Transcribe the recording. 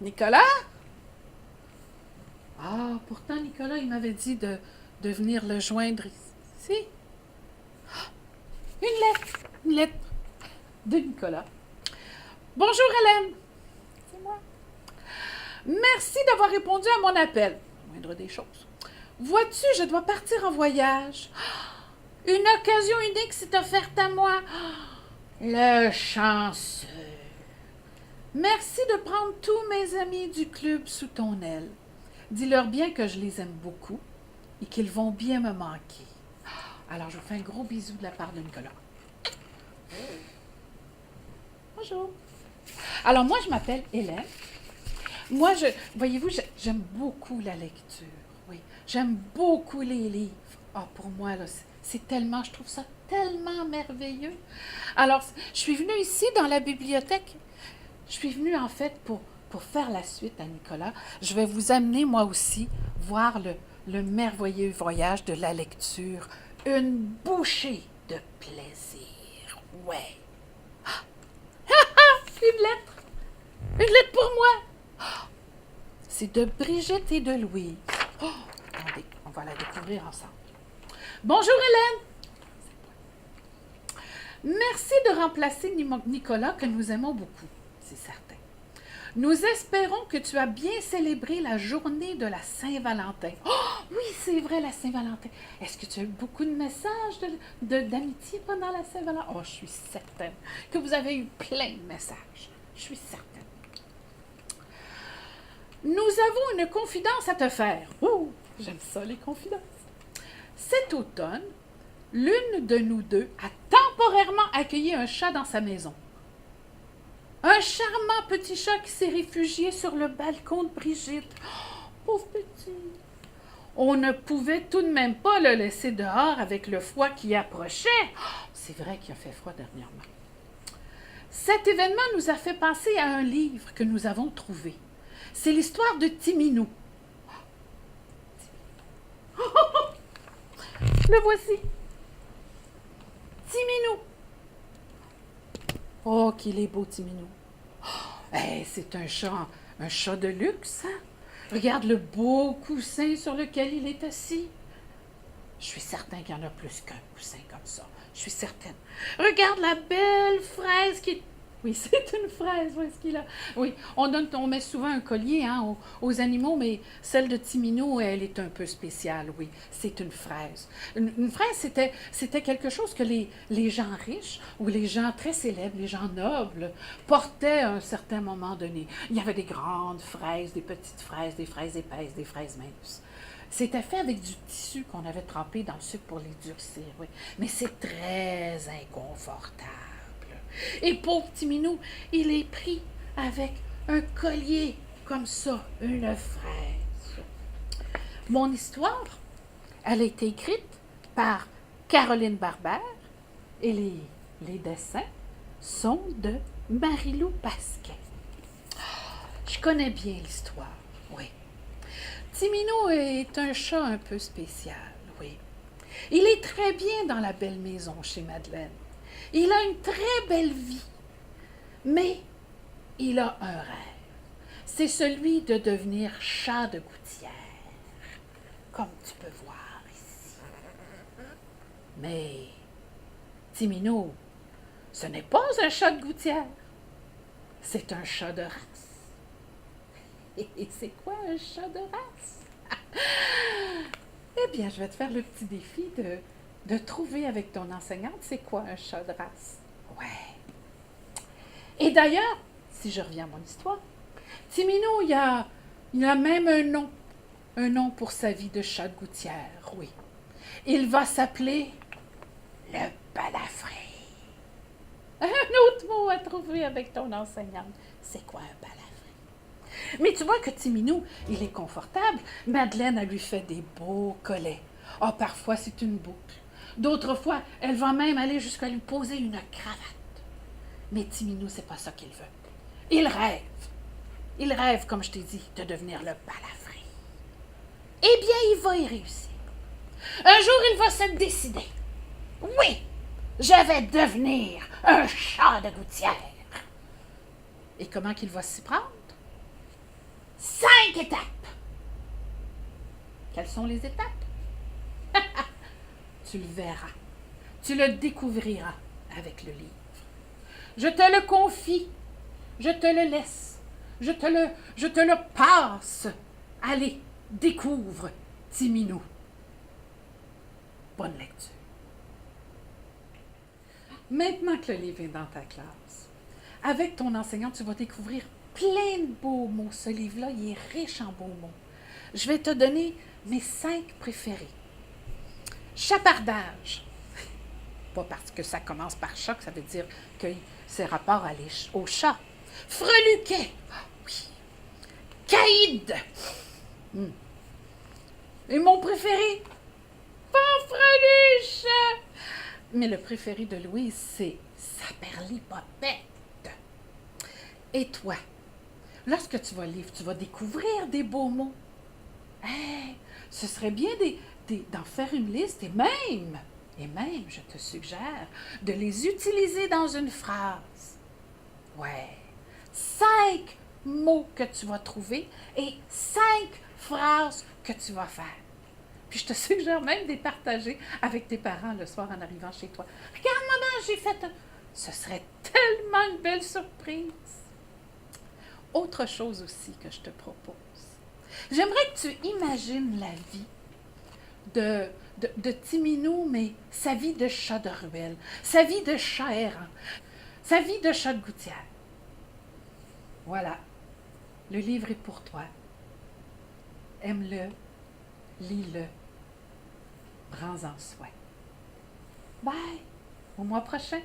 Nicolas? Ah, pourtant, Nicolas, il m'avait dit de venir le joindre ici. Une lettre de Nicolas. Bonjour, Hélène. C'est moi. Merci d'avoir répondu à mon appel. Moindre des choses. Vois-tu, je dois partir en voyage. Une occasion unique s'est offerte à moi. Le chanceux. Merci de prendre tous mes amis du club sous ton aile. Dis-leur bien que je les aime beaucoup et qu'ils vont bien me manquer. Alors, je vous fais un gros bisou de la part de Nicolas. Bonjour. Alors, moi, je m'appelle Hélène. Moi, voyez-vous, j'aime beaucoup la lecture. Oui, j'aime beaucoup les livres. Ah, pour moi, là, c'est tellement, je trouve ça tellement merveilleux. Alors, je suis venue ici dans la bibliothèque. Je suis venue, en fait, pour faire la suite à Nicolas. Je vais vous amener, moi aussi, voir le merveilleux voyage de la lecture. Une bouchée de plaisir. Ouais. Une lettre. Une lettre pour moi. C'est de Brigitte et de Louise. Oh, attendez, on va la découvrir ensemble. Bonjour Hélène. Merci de remplacer Nicolas que nous aimons beaucoup, c'est certain. Nous espérons que tu as bien célébré la journée de la Saint-Valentin. Oh, oui, c'est vrai, la Saint-Valentin. Est-ce que tu as eu beaucoup de messages d'amitié pendant la Saint-Valentin? Oh, je suis certaine que vous avez eu plein de messages. Je suis certaine. Nous avons une confidence à te faire. Oh, j'aime ça, les confidences. Cet automne, l'une de nous deux a temporairement accueilli un chat dans sa maison. Un charmant petit chat qui s'est réfugié sur le balcon de Brigitte. Oh, pauvre petit. On ne pouvait tout de même pas le laisser dehors avec le froid qui approchait. Oh, c'est vrai qu'il a fait froid dernièrement. Cet événement nous a fait penser à un livre que nous avons trouvé. C'est l'histoire de Timinou. Le voici. Timinou. Oh, qu'il est beau, Timinou. Oh, hey, c'est un chat de luxe, hein? Regarde le beau coussin sur lequel il est assis. Je suis certain qu'il y en a plus qu'un coussin comme ça. Je suis certaine. Regarde la belle fraise qui est... Oui, c'est une fraise, où est-ce qu'il a? Oui, on met souvent un collier hein, aux animaux, mais celle de Timinou, elle est un peu spéciale, oui. C'est une fraise. Une fraise, c'était quelque chose que les gens riches ou les gens très célèbres, les gens nobles, portaient à un certain moment donné. Il y avait des grandes fraises, des petites fraises, des fraises épaisses, des fraises minces. C'était fait avec du tissu qu'on avait trempé dans le sucre pour les durcir, oui. Mais c'est très inconfortable. Et pauvre Timinou, il est pris avec un collier comme ça, une fraise. Mon histoire, elle a été écrite par Caroline Barbère et les dessins sont de Marie-Lou Pasquet. Je connais bien l'histoire, oui. Timinou est un chat un peu spécial, oui. Il est très bien dans la belle maison chez Madeleine. Il a une très belle vie, mais il a un rêve. C'est celui de devenir chat de gouttière, comme tu peux voir ici. Mais Timinou, ce n'est pas un chat de gouttière, c'est un chat de race. Et c'est quoi un chat de race? Eh bien, je vais te faire le petit défi de trouver avec ton enseignante c'est quoi un chat de race. Ouais. Et d'ailleurs, si je reviens à mon histoire, Timinou, il a même un nom pour sa vie de chat de gouttière, oui. Il va s'appeler le balafré. Un autre mot à trouver avec ton enseignante, c'est quoi un balafré? Mais tu vois que Timinou, il est confortable. Madeleine, elle lui fait des beaux collets. Ah, parfois, c'est une boucle. D'autres fois, elle va même aller jusqu'à lui poser une cravate. Mais Timinou, c'est pas ça qu'il veut. Il rêve. Il rêve, comme je t'ai dit, de devenir le balafré. Eh bien, il va y réussir. Un jour, il va se décider. Oui, je vais devenir un chat de gouttière. Et comment qu'il va s'y prendre? 5 étapes. Quelles sont les étapes? Tu le verras. Tu le découvriras avec le livre. Je te le confie. Je te le laisse. Je te le passe. Allez, découvre Timinou. Bonne lecture. Maintenant que le livre est dans ta classe, avec ton enseignant, tu vas découvrir plein de beaux mots. Ce livre-là, il est riche en beaux mots. Je vais te donner mes 5 préférés. Chapardage. Pas parce que ça commence par chat que ça veut dire que c'est rapport au chat. Freluquet. Ah, oui. Caïd. Et mon préféré, Fanfreluche. Mais le préféré de Louise, c'est Saperlipopette. Et toi, lorsque tu vas lire, tu vas découvrir des beaux mots. Hey, ce serait bien d'en faire une liste et même, je te suggère de les utiliser dans une phrase. Ouais, 5 mots que tu vas trouver et 5 phrases que tu vas faire. Puis je te suggère même de les partager avec tes parents le soir en arrivant chez toi. Regarde, maman, j'ai fait un... Ce serait tellement une belle surprise. Autre chose aussi que je te propose. J'aimerais que tu imagines la vie de Timinou, mais sa vie de chat de ruelle, sa vie de chat errant, sa vie de chat de gouttière. Voilà, le livre est pour toi. Aime-le, lis-le, prends-en soin. Bye, au mois prochain.